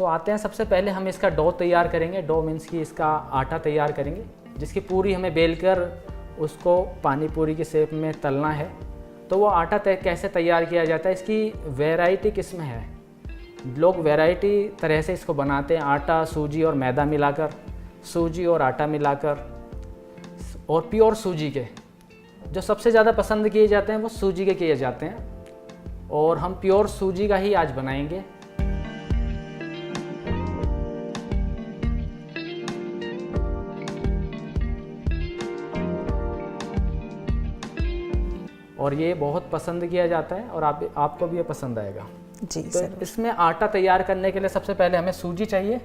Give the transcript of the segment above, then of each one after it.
तो आते हैं, सबसे पहले हम इसका डो तैयार करेंगे। डो मीन्स कि इसका आटा तैयार करेंगे, जिसकी पूरी हमें बेल कर उसको पानी पूरी के शेप में तलना है। तो वो आटा कैसे तैयार किया जाता है, इसकी वैरायटी किस्में है। लोग वैरायटी तरह से इसको बनाते हैं, आटा, सूजी और मैदा मिलाकर, सूजी और आटा मिलाकर, और प्योर सूजी के जो सबसे ज़्यादा पसंद किए जाते हैं वो सूजी के किए जाते हैं, और हम प्योर सूजी का ही आज बनाएंगे। और ये बहुत पसंद किया जाता है और आपको भी ये पसंद आएगा जी। तो इसमें आटा तैयार करने के लिए सबसे पहले हमें सूजी चाहिए,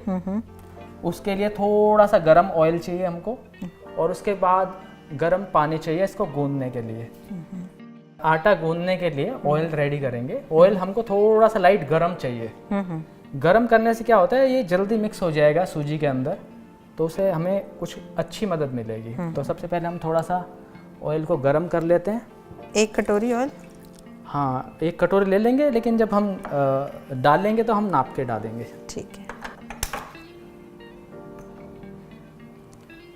उसके लिए थोड़ा सा गरम ऑयल चाहिए हमको, और उसके बाद गरम पानी चाहिए इसको गूंदने के लिए। आटा गूंदने के लिए ऑयल रेडी करेंगे। ऑयल हमको थोड़ा सा लाइट गरम चाहिए। गरम करने से क्या होता है, ये जल्दी मिक्स हो जाएगा सूजी के अंदर, तो उसे हमें कुछ अच्छी मदद मिलेगी। तो सबसे पहले हम थोड़ा सा ऑयल को गरम कर लेते हैं। 1 कटोरी ऑयल? हाँ, 1 कटोरी ले लेंगे, लेकिन जब हम डालेंगे तो हम नाप के डालेंगे। ठीक है।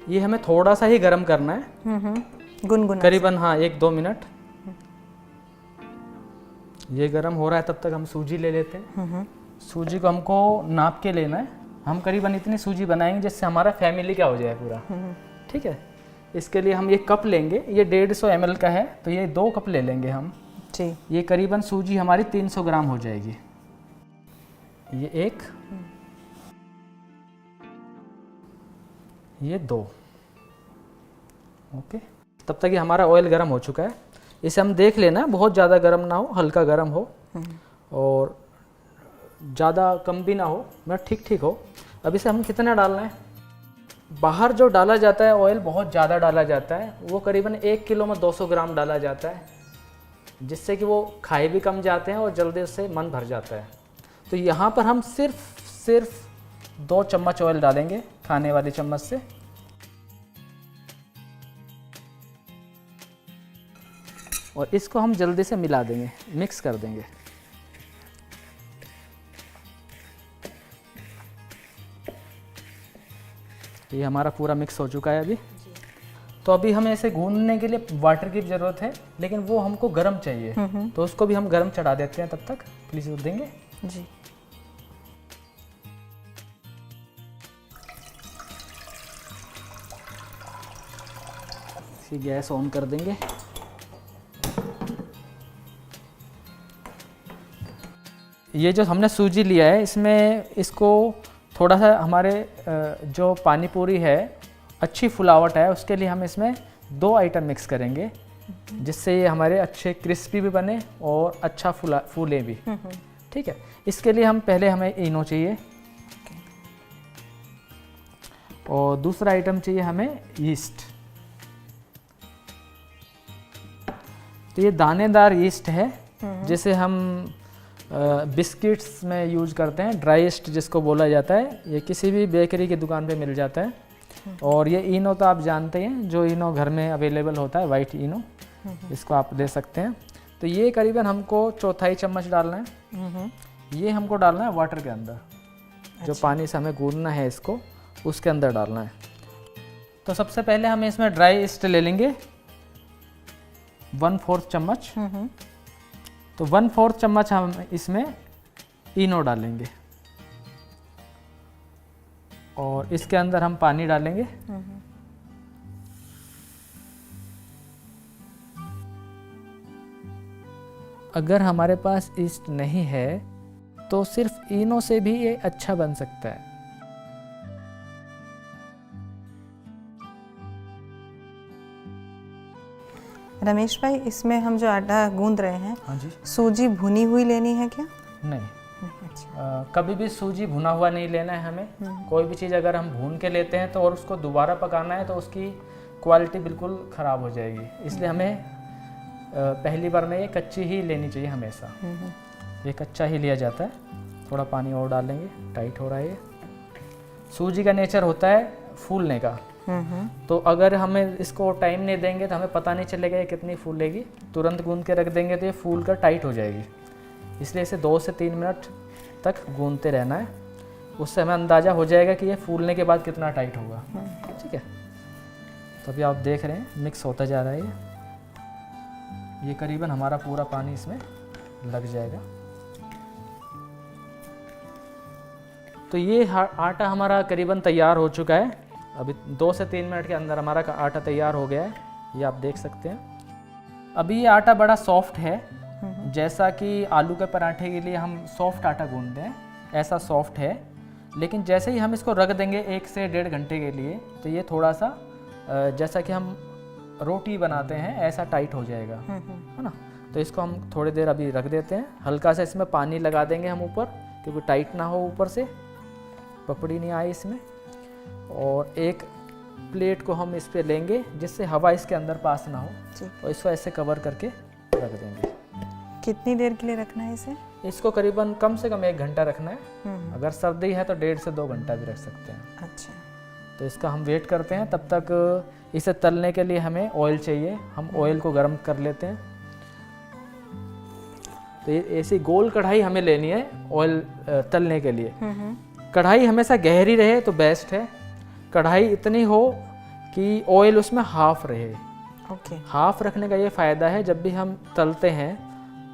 ये हमें थोड़ा सा ही गरम करना है, गुनगुना करीबन, हाँ, 1-2 मिनट। ये गरम हो रहा है, तब तक हम सूजी ले लेते हैं। सूजी को हमको नाप के लेना है। हम करीबन इतनी सूजी बनाएंगे जिससे हमारा फैमिली का हो जाए पूरा। ठीक है। इसके लिए हम ये कप लेंगे, ये 150 ml का है, तो ये 2 कप ले लेंगे हम जी। ये करीबन सूजी हमारी 300 ग्राम हो जाएगी। ये 1, ये 2। ओके। तब तक ये हमारा ऑयल गर्म हो चुका है। इसे हम देख लेना, बहुत ज़्यादा गर्म ना हो, हल्का गर्म हो, और ज़्यादा कम भी ना हो, मतलब ठीक ठीक हो। अब इसे हम कितना डालना है, बाहर जो डाला जाता है ऑयल बहुत ज़्यादा डाला जाता है, वो करीबन 1 किलो में 200 ग्राम डाला जाता है, जिससे कि वो खाए भी कम जाते हैं और जल्दी उससे मन भर जाता है। तो यहाँ पर हम सिर्फ 2 चम्मच ऑयल डालेंगे खाने वाली चम्मच से, और इसको हम जल्दी से मिला देंगे, मिक्स कर देंगे। ये हमारा पूरा मिक्स हो चुका है अभी। तो अभी हमें इसे गूंदने के लिए वाटर की ज़रूरत है, लेकिन वो हमको गर्म चाहिए, तो उसको भी हम गर्म चढ़ा देते हैं। तब तक प्लीज़ देंगे जी। गैस ऑन कर देंगे। ये जो हमने सूजी लिया है, इसमें इसको थोड़ा सा हमारे जो पानी पूरी है अच्छी फुलावट है, उसके लिए हम इसमें 2 आइटम मिक्स करेंगे, जिससे ये हमारे अच्छे क्रिस्पी भी बने और अच्छा फूले भी। ठीक है। इसके लिए हमें इनो चाहिए, और दूसरा आइटम चाहिए हमें यीस्ट। तो ये दानेदार यीस्ट है, जिसे हम बिस्किट्स में यूज करते हैं, ड्राई यीस्ट जिसको बोला जाता है। ये किसी भी बेकरी की दुकान पे मिल जाता है। और ये इनो तो आप जानते हैं, जो इनो घर में अवेलेबल होता है, वाइट इनो, इसको आप ले सकते हैं। तो ये करीबन हमको 1/4 चम्मच डालना है। ये हमको डालना है वाटर के अंदर। जो पानी से हमें गूंदना है इसको, उसके अंदर डालना है। तो सबसे पहले हम इसमें ड्राई यीस्ट ले लेंगे 1/4 चम्मच। तो 1/4 चम्मच हम इसमें इनो डालेंगे, और इसके अंदर हम पानी डालेंगे। अगर हमारे पास यीस्ट नहीं है तो सिर्फ इनो से भी ये अच्छा बन सकता है। रमेश भाई, इसमें हम जो आटा गूंद रहे हैं, हाँ जी, सूजी भुनी हुई लेनी है क्या? नहीं, कभी भी सूजी भुना हुआ नहीं लेना है हमें। कोई भी चीज़ अगर हम भून के लेते हैं तो और उसको दोबारा पकाना है तो उसकी क्वालिटी बिल्कुल ख़राब हो जाएगी। इसलिए हमें पहली बार में ये कच्ची ही लेनी चाहिए हमेशा। ये कच्चा ही लिया जाता है। थोड़ा पानी और डालेंगे, टाइट हो रहा है ये। सूजी का नेचर होता है फूलने का, तो अगर हमें इसको टाइम नहीं देंगे तो हमें पता नहीं चलेगा ये कितनी फूलेगी। तुरंत गूंद के रख देंगे तो ये फूल कर टाइट हो जाएगी। इसलिए इसे 2 से 3 मिनट तक गूंदते रहना है। उससे हमें अंदाज़ा हो जाएगा कि ये फूलने के बाद कितना टाइट होगा। ठीक है, तो अभी आप देख रहे हैं मिक्स होता जा रहा है ये करीबन हमारा पूरा पानी इसमें लग जाएगा। तो ये आटा हमारा करीबन तैयार हो चुका है। अभी 2 से 3 मिनट के अंदर हमारा आटा तैयार हो गया है, ये आप देख सकते हैं। अभी ये आटा बड़ा सॉफ्ट है, जैसा कि आलू के पराठे के लिए हम सॉफ्ट आटा गूंथते हैं ऐसा सॉफ्ट है। लेकिन जैसे ही हम इसको रख देंगे 1 से 1.5 घंटे के लिए, तो ये थोड़ा सा जैसा कि हम रोटी बनाते हैं ऐसा टाइट हो जाएगा, है ना। तो इसको हम थोड़ी देर अभी रख देते हैं। हल्का सा इसमें पानी लगा देंगे हम ऊपर, क्योंकि टाइट ना हो, ऊपर से पपड़ी नहीं आए इसमें। और एक प्लेट को हम इस पे लेंगे जिससे हवा इसके अंदर पास ना हो, और इसको ऐसे कवर करके रख देंगे। कितनी देर के लिए रखना है इसे? इसको करीबन कम से कम 1 घंटा रखना है। अगर सर्दी है तो 1.5 से 2 घंटा भी रख सकते हैं। अच्छा, तो इसका हम वेट करते हैं। तब तक इसे तलने के लिए हमें ऑयल चाहिए, हम ऑयल को गर्म कर लेते हैं। तो ये ऐसी गोल कढ़ाई हमें लेनी है ऑयल तलने के लिए। कढ़ाई हमेशा गहरी रहे तो बेस्ट है। कढ़ाई इतनी हो कि ऑयल उसमें हाफ रहे। ओके। हाफ रखने का ये फ़ायदा है, जब भी हम तलते हैं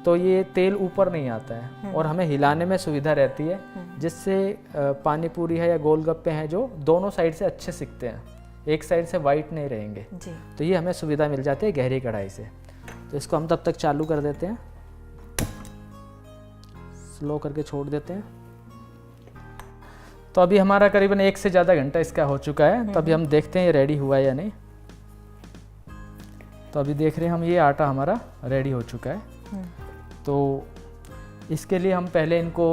तो ये तेल ऊपर नहीं आता है और हमें हिलाने में सुविधा रहती है, जिससे पानी पूरी है या गोलगप्पे हैं जो दोनों साइड से अच्छे सिकते हैं, एक साइड से वाइट नहीं रहेंगे जी। तो ये हमें सुविधा मिल जाती है गहरी कढ़ाई से। तो इसको हम तब तक चालू कर देते हैं, स्लो करके छोड़ देते हैं। तो अभी हमारा करीबन 1 से ज़्यादा घंटा इसका हो चुका है। तो अभी हम देखते हैं ये रेडी हुआ है या नहीं। तो अभी देख रहे हैं हम, ये आटा हमारा रेडी हो चुका है। तो इसके लिए हम पहले इनको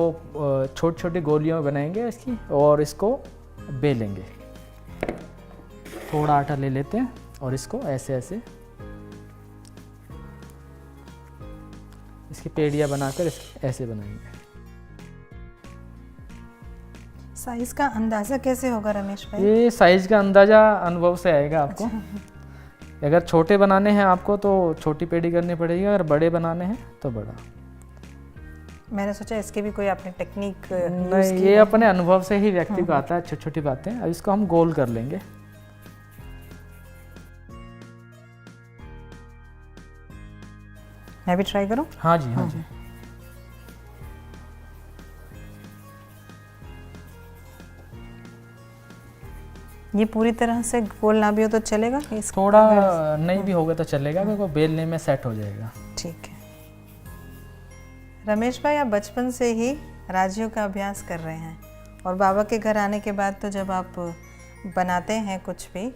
छोटी छोटी गोलियों में बनाएंगे इसकी, और इसको बेलेंगे। थोड़ा आटा ले लेते हैं और इसको ऐसे ऐसे इसकी पेड़ियाँ बनाकर ऐसे बनाएंगे। साइज़ का अंदाज़ा कैसे होगा रमेश भाई? ये साइज़ का अंदाज़ा अनुभव से आएगा आपको। अगर छोटे बनाने हैं आपको तो छोटी पेड़ी करनी पड़ेगी, अगर बड़े बनाने हैं तो बड़ा। मैंने सोचा इसके भी कोई आपने टेक्निक नहीं, ये अपने अनुभव से ही व्यक्ति को आता है छोटी छोटी बातें। अब इसको हम गोल कर लेंगे। मैं भी ट्राई करूं? हाँ जी, हाँ जी। ये पूरी तरह से गोल ना भी हो तो चलेगा? थोड़ा नहीं भी होगा तो चलेगा, क्योंकि बेलने में सेट हो जाएगा। ठीक है। रमेश भाई, आप बचपन से ही राजियों का अभ्यास कर रहे हैं, और बाबा के घर आने के बाद तो जब आप बनाते हैं कुछ भी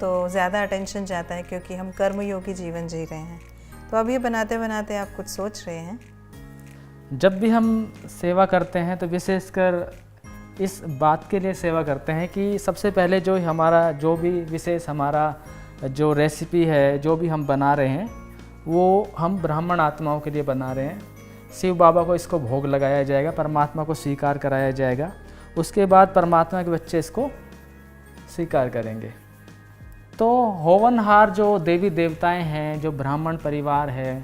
तो ज़्यादा अटेंशन जाता है, क्योंकि हम कर्मयोगी जीवन जी रहे हैं। तो अब ये बनाते बनाते आप कुछ सोच रहे हैं? जब भी हम सेवा करते हैं तो विशेषकर इस बात के लिए सेवा करते हैं कि सबसे पहले जो हमारा जो भी विशेष हमारा जो रेसिपी है, जो भी हम बना रहे हैं, वो हम ब्राह्मण आत्माओं के लिए बना रहे हैं। शिव बाबा को इसको भोग लगाया जाएगा, परमात्मा को स्वीकार कराया जाएगा। उसके बाद परमात्मा के बच्चे इसको स्वीकार करेंगे। तो होवनहार जो देवी देवताएं हैं, जो ब्राह्मण परिवार है,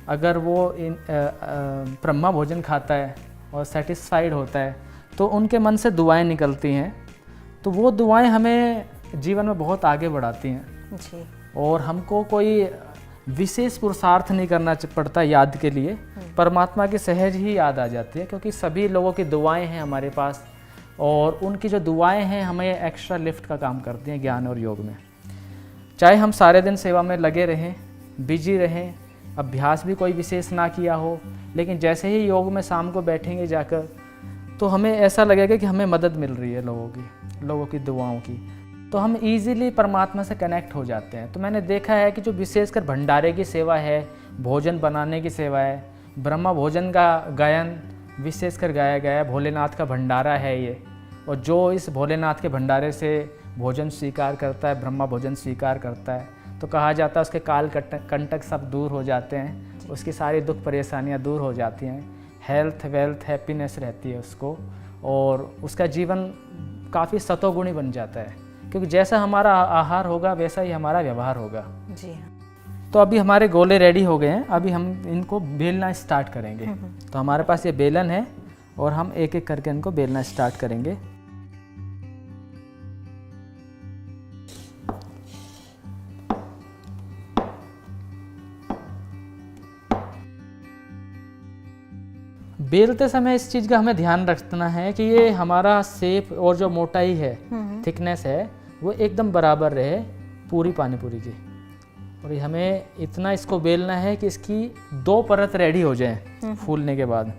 अगर वो ब्रह्मा भोजन खाता है और सेटिस्फाइड होता है तो उनके मन से दुआएं निकलती हैं। तो वो दुआएं हमें जीवन में बहुत आगे बढ़ाती हैं जी। और हमको कोई विशेष पुरुषार्थ नहीं करना पड़ता याद के लिए, परमात्मा की सहज ही याद आ जाती है, क्योंकि सभी लोगों की दुआएं हैं हमारे पास, और उनकी जो दुआएं हैं हमें एक्स्ट्रा लिफ्ट का काम करती हैं ज्ञान और योग में। चाहे हम सारे दिन सेवा में लगे रहें, बिजी रहें, अभ्यास भी कोई विशेष ना किया हो, लेकिन जैसे ही योग में शाम को बैठेंगे जाकर तो हमें ऐसा लगेगा कि हमें मदद मिल रही है लोगों की दुआओं की। तो हम इजीली परमात्मा से कनेक्ट हो जाते हैं। तो मैंने देखा है कि जो विशेषकर भंडारे की सेवा है, भोजन बनाने की सेवा है, ब्रह्मा भोजन का गायन विशेषकर गाया गया है, भोलेनाथ का भंडारा है ये, और जो इस भोलेनाथ के भंडारे से भोजन स्वीकार करता है, ब्रह्मा भोजन स्वीकार करता है, तो कहा जाता है उसके काल कंटक सब दूर हो जाते हैं, उसकी सारी दुख परेशानियाँ दूर हो जाती हैं, हेल्थ वेल्थ हैप्पीनेस रहती है उसको, और उसका जीवन काफ़ी सतोगुणी बन जाता है, क्योंकि जैसा हमारा आहार होगा वैसा ही हमारा व्यवहार होगा जी। तो अभी हमारे गोले रेडी हो गए हैं, अभी हम इनको बेलना स्टार्ट करेंगे। तो हमारे पास ये बेलन है, और हम एक एक करके इनको बेलना स्टार्ट करेंगे। बेलते समय इस चीज़ का हमें ध्यान रखना है कि ये हमारा शेप और जो मोटाई है, थिकनेस है, वो एकदम बराबर रहे पूरी पानी पूरी की। और ये हमें इतना इसको बेलना है कि इसकी 2 परत रेडी हो जाए फूलने के बाद,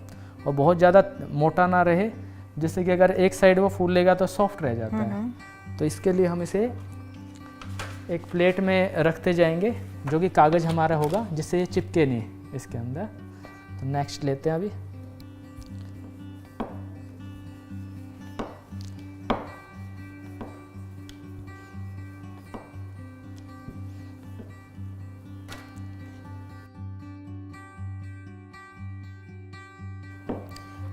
और बहुत ज़्यादा मोटा ना रहे, जिससे कि अगर एक साइड वो फूल लेगा तो सॉफ्ट रह जाता है। तो इसके लिए हम इसे एक प्लेट में रखते जाएंगे, जो कि कागज़ हमारा होगा, जिससे ये चिपके नहीं इसके अंदर। तो नेक्स्ट लेते हैं अभी।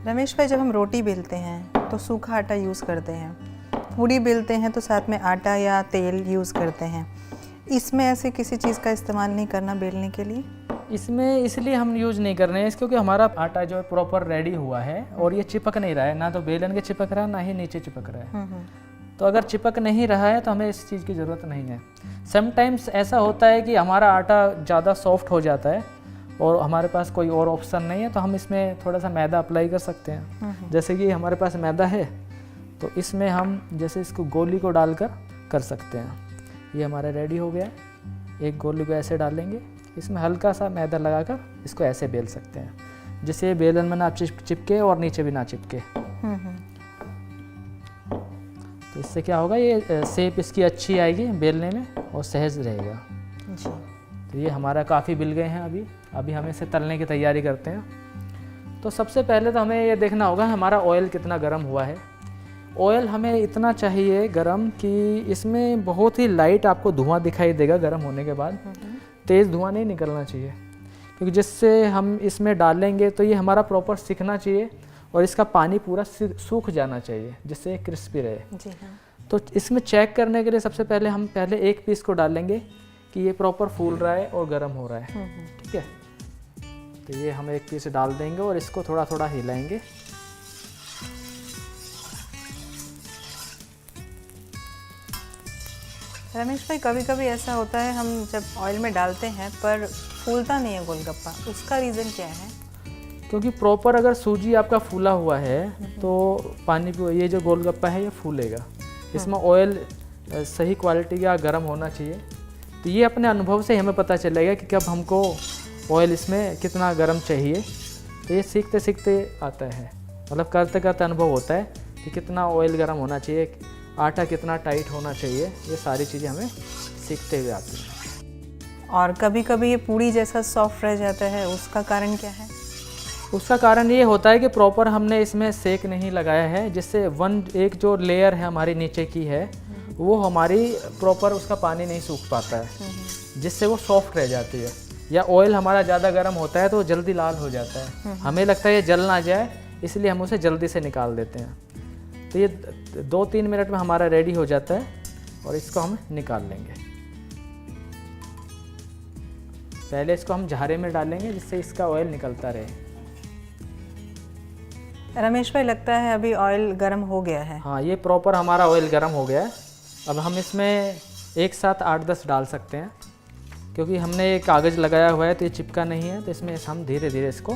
रमेश भाई, जब हम रोटी बेलते हैं तो सूखा आटा यूज़ करते हैं, पूड़ी बेलते हैं तो साथ में आटा या तेल यूज़ करते हैं। इसमें ऐसे किसी चीज़ का इस्तेमाल नहीं करना बेलने के लिए? इसमें इसलिए हम यूज़ नहीं कर रहे हैं क्योंकि हमारा आटा जो है प्रॉपर रेडी हुआ है और ये चिपक नहीं रहा है, ना तो बेलन के चिपक रहा है ना ही नीचे चिपक रहा है। तो अगर चिपक नहीं रहा है तो हमें इस चीज़ की ज़रूरत नहीं है। समटाइम्स ऐसा होता है कि हमारा आटा ज़्यादा सॉफ्ट हो जाता है और हमारे पास कोई और ऑप्शन नहीं है, तो हम इसमें थोड़ा सा मैदा अप्लाई कर सकते हैं। जैसे कि हमारे पास मैदा है तो इसमें हम जैसे इसको गोली को डालकर कर सकते हैं। ये हमारा रेडी हो गया है। एक गोली को ऐसे डालेंगे, इसमें हल्का सा मैदा लगाकर इसको ऐसे बेल सकते हैं, जिससे बेलन में ना चिपके और नीचे भी ना चिपके। तो इससे क्या होगा, ये शेप इसकी अच्छी आएगी बेलने में और सहज रहेगा जी। तो ये हमारा काफ़ी बिल गए हैं। अभी हम इसे तलने की तैयारी करते हैं। तो सबसे पहले तो हमें ये देखना होगा हमारा ऑयल कितना गर्म हुआ है। ऑयल हमें इतना चाहिए गर्म कि इसमें बहुत ही लाइट आपको धुआं दिखाई देगा गर्म होने के बाद। तेज़ धुआं नहीं निकलना चाहिए, क्योंकि जिससे हम इसमें डालेंगे तो ये हमारा प्रॉपर सिकना चाहिए और इसका पानी पूरा सूख जाना चाहिए, जिससे ये क्रिस्पी रहे जी। हाँ। तो इसमें चेक करने के लिए सबसे पहले हम एक पीस को डालेंगे कि ये प्रॉपर फूल रहा है और गर्म हो रहा है। ठीक है, तो ये हम एक पीस डाल देंगे और इसको थोड़ा थोड़ा हिलाएंगे। रमेश भाई, कभी कभी ऐसा होता है हम जब ऑयल में डालते हैं पर फूलता नहीं है गोलगप्पा, उसका रीज़न क्या है? क्योंकि प्रॉपर अगर सूजी आपका फूला हुआ है तो ये जो गोलगप्पा है ये फूलेगा। इसमें ऑयल सही क्वालिटी का गर्म होना चाहिए। तो ये अपने अनुभव से हमें पता चलेगा कि कब हमको ऑयल इसमें कितना गर्म चाहिए। तो ये सीखते सीखते आता है, मतलब करते करते अनुभव होता है कि कितना ऑयल गर्म होना चाहिए, आटा कितना टाइट होना चाहिए। ये सारी चीज़ें हमें सीखते हुए आती हैं। और कभी कभी ये पूड़ी जैसा सॉफ्ट रह जाता है, उसका कारण क्या है? उसका कारण ये होता है कि प्रॉपर हमने इसमें सेक नहीं लगाया है, जिससे एक जो लेयर है हमारी नीचे की है वो हमारी प्रॉपर उसका पानी नहीं सूख पाता है, जिससे वो सॉफ्ट रह जाती है। या ऑयल हमारा ज़्यादा गर्म होता है तो जल्दी लाल हो जाता है। हमें लगता है ये जल ना जाए, इसलिए हम उसे जल्दी से निकाल देते हैं। तो ये 2-3 मिनट में हमारा रेडी हो जाता है और इसको हम निकाल लेंगे। पहले इसको हम झारे में डालेंगे, जिससे इसका ऑयल निकलता रहे। रमेश भाई, लगता है अभी ऑयल गर्म हो गया है। हाँ, ये प्रॉपर हमारा ऑयल गर्म हो गया है। अब हम इसमें एक साथ 8-10 डाल सकते हैं, क्योंकि हमने ये कागज़ लगाया हुआ है तो ये चिपका नहीं है। तो इसमें हम धीरे धीरे इसको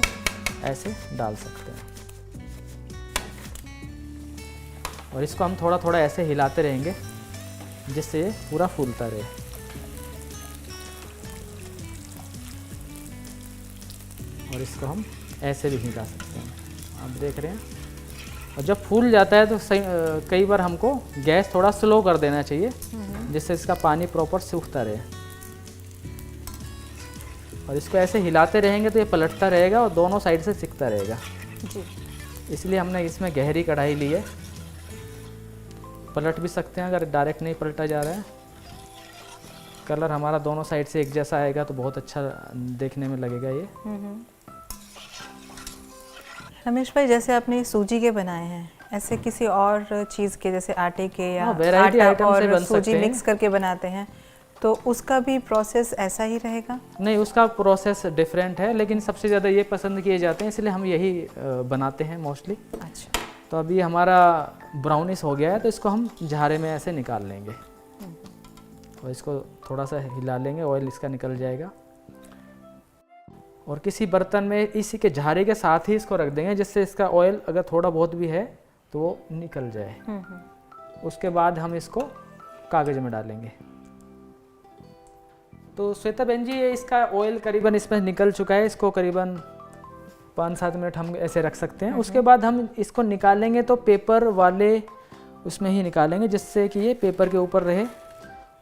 ऐसे डाल सकते हैं और इसको हम थोड़ा थोड़ा ऐसे हिलाते रहेंगे, जिससे ये पूरा फूलता रहे। और इसको हम ऐसे भी हिला सकते हैं, आप देख रहे हैं। और जब फूल जाता है तो कई बार हमको गैस थोड़ा स्लो कर देना चाहिए, जिससे इसका पानी प्रॉपर सूखता रहे। और इसको ऐसे हिलाते रहेंगे तो ये पलटता रहेगा और दोनों साइड से सिकता रहेगा जी। इसलिए हमने इसमें गहरी कढ़ाई ली है। पलट भी सकते हैं अगर डायरेक्ट नहीं पलटा जा रहा है। कलर हमारा दोनों साइड से एक जैसा आएगा तो बहुत अच्छा देखने में लगेगा ये। रमेश भाई, जैसे आपने सूजी के बनाए हैं, ऐसे किसी और चीज़ के जैसे आटे के या वैरायटी आइटम से बन सूजी सकते हैं। मिक्स करके बनाते हैं, तो उसका भी प्रोसेस ऐसा ही रहेगा? नहीं, उसका प्रोसेस डिफरेंट है, लेकिन सबसे ज़्यादा ये पसंद किए जाते हैं, इसलिए हम यही बनाते हैं मोस्टली। अच्छा। तो अभी हमारा ब्राउनिश हो गया है, तो इसको हम झारे में ऐसे निकाल लेंगे और इसको थोड़ा सा हिला लेंगे, ऑयल इसका निकल जाएगा। और किसी बर्तन में इसी के झारे के साथ ही इसको रख देंगे, जिससे इसका ऑयल अगर थोड़ा बहुत भी है तो वो निकल जाए। उसके बाद हम इसको कागज़ में डालेंगे। तो श्वेता बहन जी, ये इसका ऑयल करीबन इसमें निकल चुका है, इसको करीबन 5-7 मिनट हम ऐसे रख सकते हैं। उसके बाद हम इसको निकालेंगे तो पेपर वाले उसमें ही निकालेंगे, जिससे कि ये पेपर के ऊपर रहे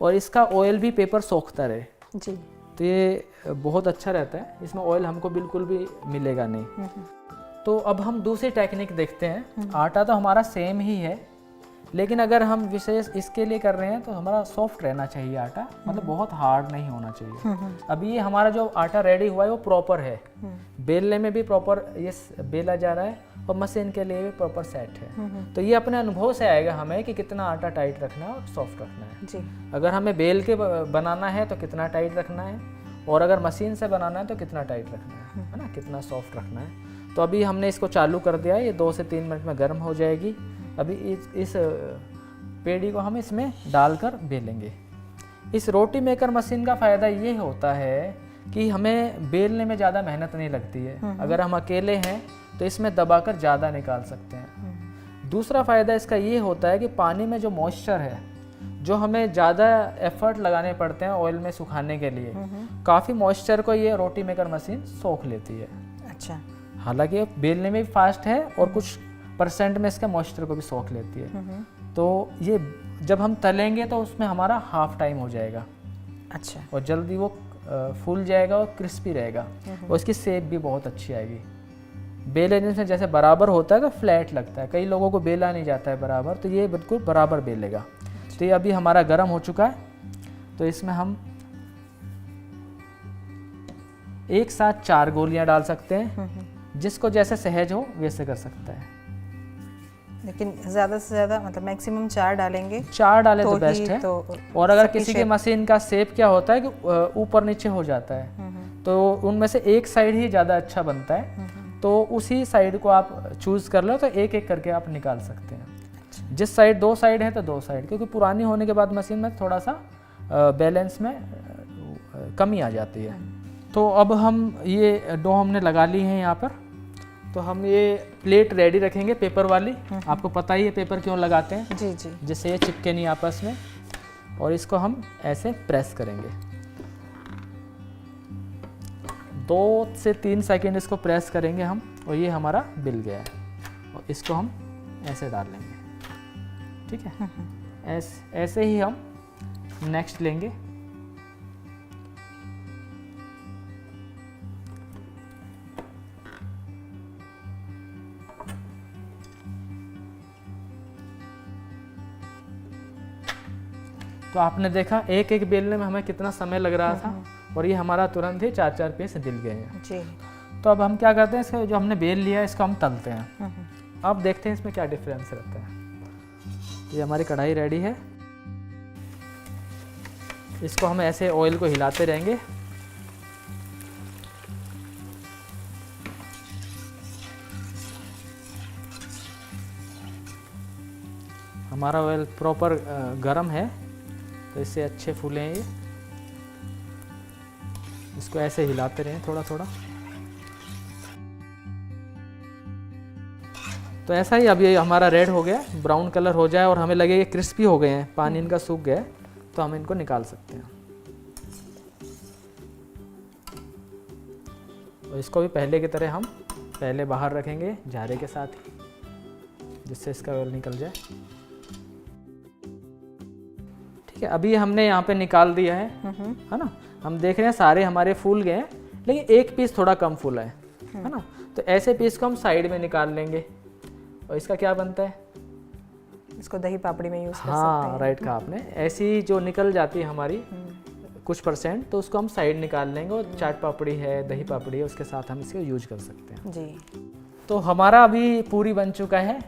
और इसका ऑयल भी पेपर सोखता रहे जी। तो ये बहुत अच्छा रहता है, इसमें ऑयल हमको बिल्कुल भी मिलेगा नहीं। तो अब हम दूसरी टेक्निक देखते हैं। आटा तो हमारा सेम ही है, लेकिन अगर हम विशेष इसके लिए कर रहे हैं तो हमारा सॉफ्ट रहना चाहिए आटा, मतलब बहुत हार्ड नहीं होना चाहिए। अभी ये हमारा जो आटा रेडी हुआ है वो प्रॉपर है, बेलने में भी प्रॉपर ये बेला जा रहा है और मशीन के लिए भी प्रॉपर सेट है। तो ये अपने अनुभव से आएगा हमें कि कितना आटा टाइट रखना है और सॉफ्ट रखना है जी। अगर हमें बेल के बनाना है तो कितना टाइट रखना है, और अगर मशीन से बनाना है तो कितना टाइट रखना है ना, कितना सॉफ्ट रखना है। तो अभी हमने इसको चालू कर दिया है, ये 2 से 3 मिनट में गर्म हो जाएगी। अभी इस पेड़ी को हम इसमें डालकर बेलेंगे। इस रोटी मेकर मशीन का फ़ायदा ये होता है कि हमें बेलने में ज़्यादा मेहनत नहीं लगती है। अगर हम अकेले हैं तो इसमें दबाकर ज़्यादा निकाल सकते हैं। दूसरा फ़ायदा इसका ये होता है कि पानी में जो मॉइस्चर है, जो हमें ज़्यादा एफर्ट लगाने पड़ते हैं ऑयल में सुखाने के लिए, काफ़ी मॉइस्चर को ये रोटी मेकर मशीन सोख लेती है। अच्छा। हालांकि बेलने में भी फास्ट है और कुछ % में इसका मॉइस्चर को भी सोख लेती है। तो ये जब हम तलेंगे तो उसमें हमारा हाफ टाइम हो जाएगा। अच्छा। और जल्दी वो फूल जाएगा और क्रिस्पी रहेगा और इसकी शेप भी बहुत अच्छी आएगी। बेलने से जैसे बराबर होता है तो फ्लैट लगता है, कई लोगों को बेला नहीं जाता है बराबर, तो ये बिल्कुल बराबर बेलेगा। तो ये अभी हमारा गर्म हो चुका है, तो इसमें हम एक साथ 4 गोलियां डाल सकते हैं, जिसको जैसे सहज हो वैसे कर सकता है। लेकिन ज़्यादा से ज़्यादा मतलब मैक्सिमम 4 डालेंगे, 4 डालें तो बेस्ट है। और अगर किसी के मशीन का शेप क्या होता है कि ऊपर नीचे हो जाता है, तो उनमें से एक साइड ही ज़्यादा अच्छा बनता है, तो उसी साइड को आप चूज़ कर लो, तो एक एक करके आप निकाल सकते हैं। जिस साइड 2 साइड है तो 2 साइड, क्योंकि पुरानी होने के बाद मशीन में थोड़ा सा बैलेंस में कमी आ जाती है। तो अब हम ये डो हमने लगा ली है यहाँ पर, तो हम ये प्लेट रेडी रखेंगे पेपर वाली। आपको पता ही है पेपर क्यों लगाते हैं, जी जी, जिससे ये चिपके नहीं आपस में। और इसको हम ऐसे प्रेस करेंगे, 2 से 3 सेकंड इसको प्रेस करेंगे हम, और ये हमारा बिल गया है। और इसको हम ऐसे डाल लेंगे, ठीक है। ऐसे ही हम नेक्स्ट लेंगे। तो आपने देखा एक एक बेलने में हमें कितना समय लग रहा था, और ये हमारा तुरंत ही 4-4 पीस दिल गए हैं जी। तो अब हम क्या करते हैं, इसको जो हमने बेल लिया है इसको हम तलते हैं। अब देखते हैं इसमें क्या डिफरेंस रहता है। ये हमारी कढ़ाई रेडी है, इसको हम ऐसे ऑयल को हिलाते रहेंगे। हमारा ऑयल प्रॉपर गर्म है, तो इससे अच्छे फूले हैं ये। इसको ऐसे हिलाते रहें थोड़ा थोड़ा। तो ऐसा ही अब ये हमारा रेड हो गया, ब्राउन कलर हो जाए और हमें लगे कि क्रिस्पी हो गए हैं, पानी इनका सूख गया है, तो हम इनको निकाल सकते हैं। और इसको भी पहले की तरह हम पहले बाहर रखेंगे झारे के साथ ही, जिससे इसका ऑयल निकल जाए। ठीक है, अभी हमने यहाँ पे निकाल दिया है ना। हम देख रहे हैं सारे हमारे फूल गए हैं, लेकिन एक पीस थोड़ा कम फूला है ना। तो ऐसे पीस को हम साइड में निकाल लेंगे, और इसका क्या बनता है, इसको दही पापड़ी में यूज कर सकते हैं। हाँ, राइट कहा आपने। ऐसी जो निकल जाती है हमारी कुछ %, तो उसको हम साइड निकाल लेंगे, और चाट पापड़ी है, दही पापड़ी है, उसके साथ हम इसको यूज कर सकते हैं जी। तो हमारा अभी पूरी बन चुका है,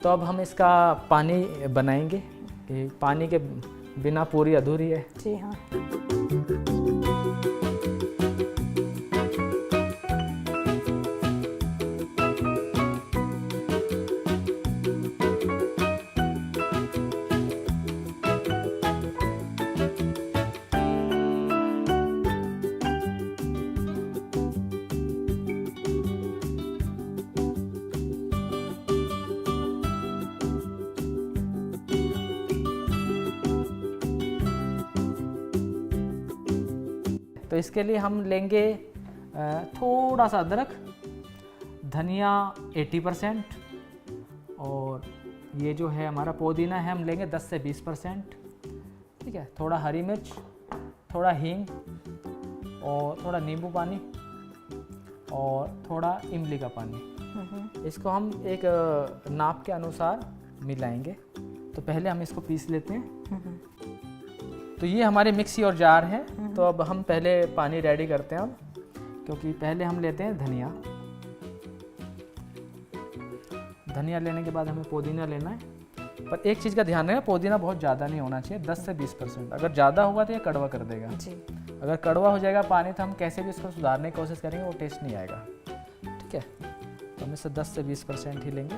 तो अब हम इसका पानी बनाएंगे। कि पानी के बिना पूरी अधूरी है। जी हाँ। तो इसके लिए हम लेंगे थोड़ा सा अदरक, धनिया 80%, और ये जो है हमारा पुदीना है हम लेंगे 10 से 20%। ठीक है, थोड़ा हरी मिर्च, थोड़ा हींग, और थोड़ा नींबू पानी, और थोड़ा इमली का पानी। इसको हम एक नाप के अनुसार मिलाएंगे। तो पहले हम इसको पीस लेते हैं। तो ये हमारे मिक्सी और जार है। तो अब हम पहले पानी रेडी करते हैं अब, क्योंकि पहले हम लेते हैं धनिया। धनिया लेने के बाद हमें पुदीना लेना है। पर एक चीज़ का ध्यान रखना, पुदीना बहुत ज़्यादा नहीं होना चाहिए, 10 से 20%। अगर ज़्यादा होगा तो ये कड़वा कर देगा जी। अगर कड़वा हो जाएगा पानी, तो हम कैसे भी इसको सुधारने की कोशिश करेंगे, वो टेस्ट नहीं आएगा। ठीक है, तो हम इससे 10 से 20% ही लेंगे,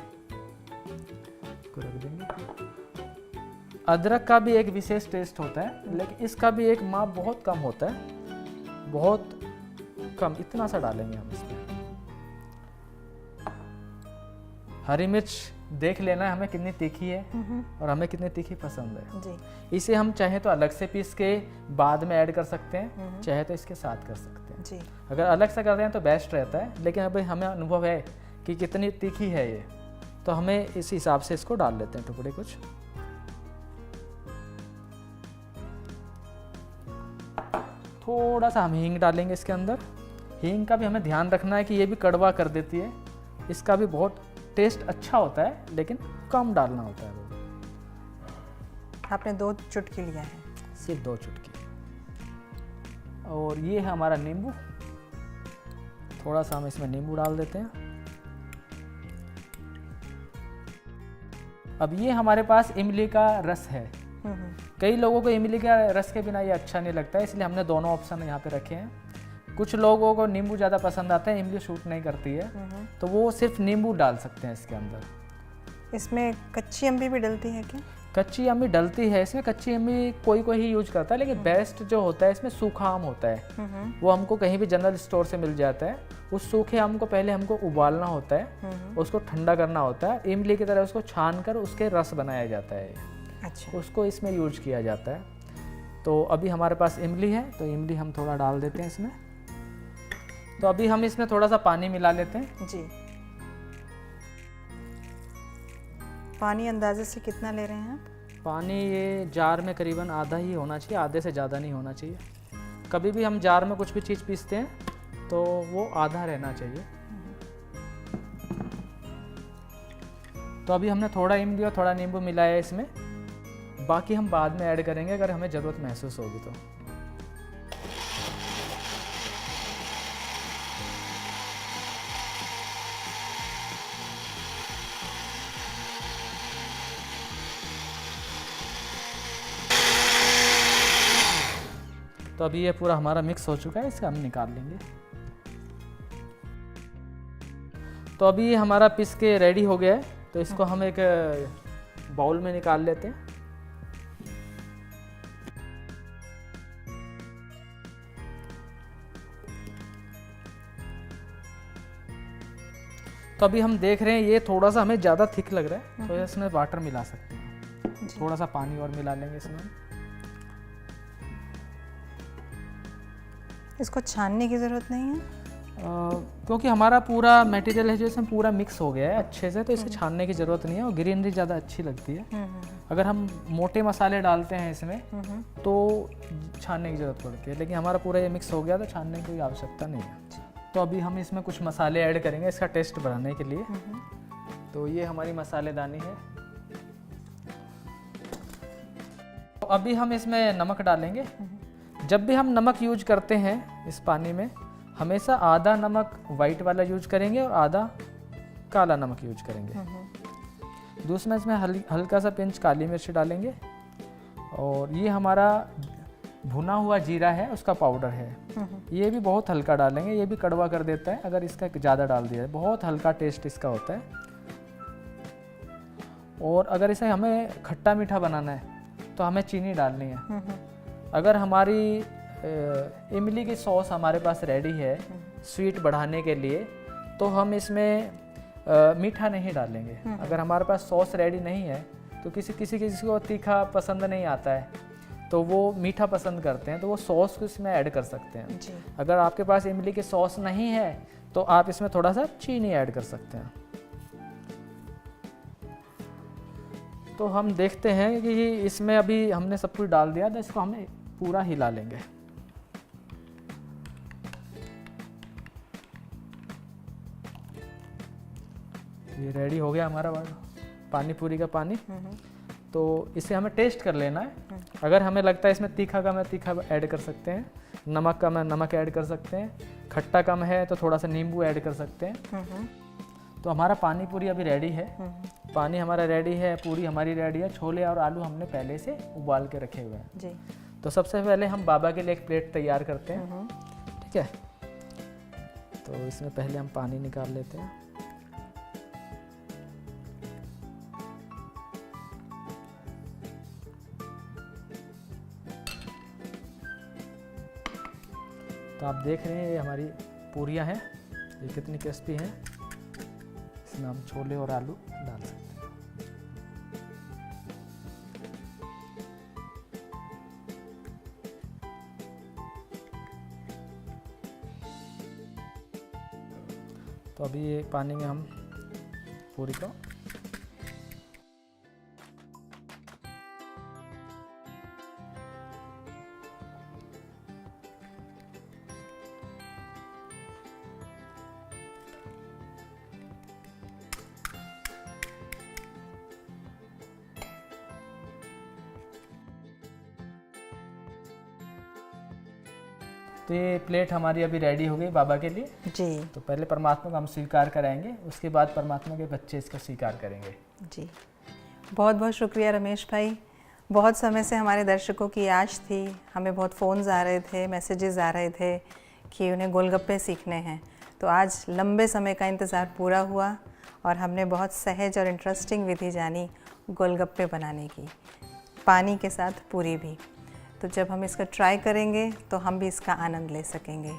इसको रख देंगे। अदरक का भी एक विशेष टेस्ट होता है, लेकिन इसका भी एक माप बहुत कम होता है, बहुत कम, इतना सा डालेंगे हम इसमें। हरी मिर्च देख लेना है हमें कितनी तीखी है और हमें कितनी तीखी पसंद है जी। इसे हम चाहे तो अलग से पीस के बाद में ऐड कर सकते हैं, चाहे तो इसके साथ कर सकते हैं जी। अगर अलग से करते हैं तो बेस्ट रहता है, लेकिन अभी हमें अनुभव है कि कितनी तीखी है ये, तो हमें इस हिसाब से इसको डाल लेते हैं टुकड़े कुछ। थोड़ा सा हम हींग डालेंगे इसके अंदर। हींग का भी हमें ध्यान रखना है कि ये भी कड़वा कर देती है, इसका भी बहुत टेस्ट अच्छा होता है, लेकिन कम डालना होता है वो। आपने 2 चुटकी लिया है, सिर्फ 2 चुटकी। और ये है हमारा नींबू, थोड़ा सा हम इसमें नींबू डाल देते हैं। अब ये हमारे पास इमली का रस है। कई लोगों को इमली का रस के बिना ये अच्छा नहीं लगता है, इसलिए हमने दोनों ऑप्शन यहाँ पे रखे हैं। कुछ लोगों को नींबू ज़्यादा पसंद आता है, इमली शूट नहीं करती है, तो वो सिर्फ नींबू डाल सकते हैं इसके अंदर। इसमें कच्ची अम्बी भी डलती है क्या? कच्ची अम्बी डलती है इसमें, कच्ची अम्बी कोई कोई ही यूज करता है, लेकिन बेस्ट जो होता है इसमें सूखा आम होता है, वो हमको कहीं भी जनरल स्टोर से मिल जाता है। उस सूखे आम को पहले हमको उबालना होता है, उसको ठंडा करना होता है, इमली की तरह उसको छान कर उसके रस बनाया जाता है। अच्छा। उसको इसमें यूज किया जाता है। तो अभी हमारे पास इमली है, तो इमली हम थोड़ा डाल देते हैं इसमें। तो अभी हम इसमें थोड़ा सा पानी मिला लेते हैं जी। पानी अंदाजे से कितना ले रहे हैं आप? पानी ये जार में करीबन आधा ही होना चाहिए, आधे से ज़्यादा नहीं होना चाहिए। कभी भी हम जार में कुछ भी चीज़ पीसते हैं तो वो आधा रहना चाहिए। तो अभी हमने थोड़ा इमली और थोड़ा नींबू मिलाया है इसमें, बाकी हम बाद में ऐड करेंगे अगर हमें ज़रूरत महसूस होगी तो। तो अभी ये पूरा हमारा मिक्स हो चुका है, इसका हम निकाल लेंगे। तो अभी ये हमारा पीस के रेडी हो गया है, तो इसको हम एक बाउल में निकाल लेते हैं। तो अभी हम देख रहे हैं ये थोड़ा सा हमें ज़्यादा थिक लग रहा है, तो इसमें वाटर मिला सकते हैं, थोड़ा सा पानी और मिला लेंगे इसमें। इसको छानने की ज़रूरत नहीं है क्योंकि हमारा पूरा मटेरियल है जो इसमें पूरा मिक्स हो गया है अच्छे से, तो इसे छानने की ज़रूरत नहीं है और ग्रीनरी ज़्यादा अच्छी लगती है। अगर हम मोटे मसाले डालते हैं इसमें तो छानने की ज़रूरत पड़ती है, लेकिन हमारा पूरा ये मिक्स हो गया तो छानने की कोई आवश्यकता नहीं है। तो अभी हम इसमें कुछ मसाले ऐड करेंगे इसका टेस्ट बढ़ाने के लिए। तो ये हमारी मसालेदानी है। तो अभी हम इसमें नमक डालेंगे। जब भी हम नमक यूज करते हैं इस पानी में, हमेशा आधा नमक वाइट वाला यूज करेंगे और आधा काला नमक यूज करेंगे। दूसरा इसमें हल्का सा पिंच काली मिर्च डालेंगे और ये हमारा भुना हुआ जीरा है, उसका पाउडर है। ये भी बहुत हल्का डालेंगे, ये भी कड़वा कर देता है अगर इसका ज़्यादा डाल दिया है। बहुत हल्का टेस्ट इसका होता है। और अगर इसे हमें खट्टा मीठा बनाना है तो हमें चीनी डालनी है। अगर हमारी इमली की सॉस हमारे पास रेडी है स्वीट बढ़ाने के लिए, तो हम इसमें मीठा नहीं डालेंगे। अगर हमारे पास सॉस रेडी नहीं है तो किसी को तीखा पसंद नहीं आता है, तो वो मीठा पसंद करते हैं, तो वो सॉस को इसमें ऐड कर सकते हैं जी। अगर आपके पास इमली की सॉस नहीं है तो आप इसमें थोड़ा सा चीनी ऐड कर सकते हैं। तो हम देखते हैं कि इसमें अभी हमने सब कुछ डाल दिया, तो इसको हमें पूरा हिला लेंगे। ये रेडी हो गया हमारा पानी पूरी का पानी। तो इसे हमें टेस्ट कर लेना है। अगर हमें लगता है इसमें तीखा कम है, तीखा ऐड कर सकते हैं। नमक कम है, नमक ऐड कर सकते हैं। खट्टा कम है तो थोड़ा सा नींबू ऐड कर सकते हैं। तो हमारा पानी पूरी अभी रेडी है। पानी हमारा रेडी है, पूरी हमारी रेडी है। छोले और आलू हमने पहले से उबाल के रखे हुए हैं जी। तो सबसे पहले हम बाबा के लिए एक प्लेट तैयार करते हैं, ठीक है। तो इसमें पहले हम पानी निकाल लेते हैं। तो आप देख रहे हैं ये हमारी पूरियां हैं, ये कितनी क्रिस्पी हैं। इसमें हम छोले और आलू डाल सकते हैं। तो अभी ये पानी में हम पूरी को तो ये प्लेट हमारी अभी रेडी हो गई बाबा के लिए जी। तो पहले परमात्मा को हम स्वीकार कराएंगे, उसके बाद परमात्मा के बच्चे इसका स्वीकार करेंगे जी। बहुत बहुत शुक्रिया रमेश भाई। बहुत समय से हमारे दर्शकों की आश थी, हमें बहुत फ़ोन्स आ रहे थे, मैसेजेस आ रहे थे कि उन्हें गोलगप्पे सीखने हैं। तो आज लंबे समय का इंतज़ार पूरा हुआ और हमने बहुत सहज और इंटरेस्टिंग विधि जानी गोलगप्पे बनाने की, पानी के साथ पूरी भी। तो जब हम इसका ट्राई करेंगे तो हम भी इसका आनंद ले सकेंगे।